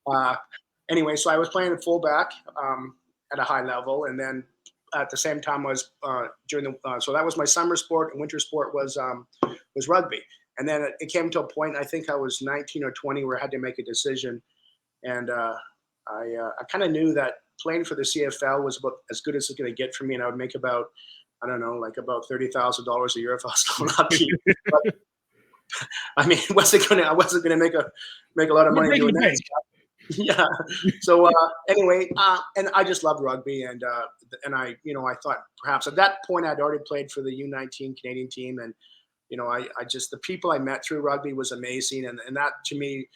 uh, anyway, so I was playing fullback at a high level, and then at the same time I was during the so that was my summer sport, and winter sport was rugby. And then it came to a point, I think I was 19 or 20, where I had to make a decision, and I kind of knew that playing for the CFL was about as good as it's going to get for me, and I would make about, I don't know, like about $30,000 a year if I was still lucky. But I mean, I wasn't gonna make a lot of You're money breaking doing the that bank. stuff. Yeah. So anyway, and I just loved rugby, and I thought perhaps at that point I'd already played for the U19 Canadian team, and I just, the people I met through rugby was amazing, and that to me,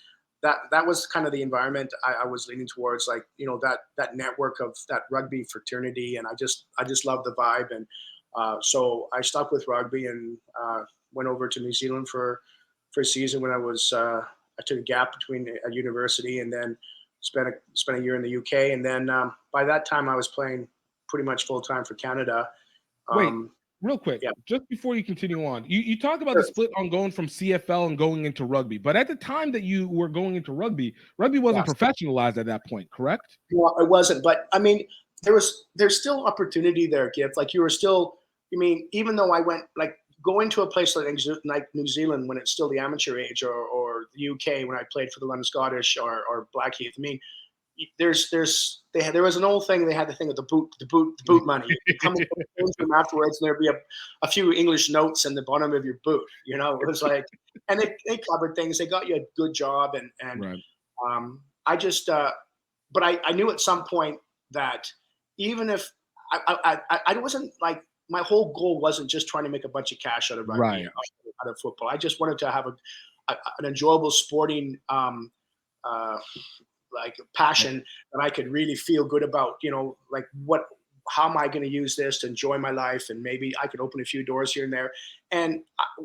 that was kind of the environment I was leaning towards, like that network of that rugby fraternity, and I just loved the vibe, and so I stuck with rugby, and went over to New Zealand for a season when I took a gap between a university, and then spent a year in the UK, and then by that time I was playing pretty much full time for Canada. Wait, Um, real quick, yeah, just before you continue on, you talk about the sure. split on going from CFL and going into rugby, but at the time that you were going into rugby, rugby wasn't Yes. professionalized at that point, correct? Well, it wasn't, but I mean, there's still opportunity there, Gift. Like you were still, I mean, even though I went like going to a place like New Zealand when it's still the amateur age, or the UK when I played for the London Scottish, or Blackheath. I mean, there was an old thing, they had the thing of the boot money. You come into the change room afterwards, and there'd be a few English notes in the bottom of your boot. It was like, and they covered things. They got you a good job, and Right. I just but I knew at some point that even if I wasn't like, my whole goal wasn't just trying to make a bunch of cash out of rugby, Right. out of football. I just wanted to have an enjoyable sporting uh, like passion that I could really feel good about. Like how am I going to use this to enjoy my life, and maybe I could open a few doors here and there. And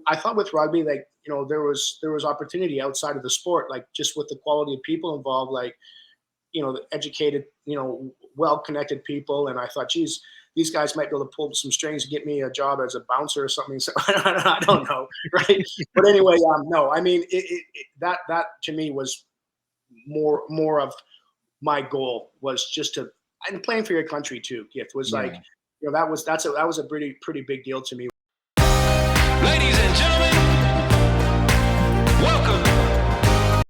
I thought with rugby, like there was opportunity outside of the sport, like just with the quality of people involved, like the educated, well-connected people. And I thought, geez, these guys might be able to pull some strings and get me a job as a bouncer or something. So I don't know, right? But anyway, no, I mean, that to me was more of my goal, was just to, and playing for your country too. Gift was like, Yeah. that was a pretty big deal to me.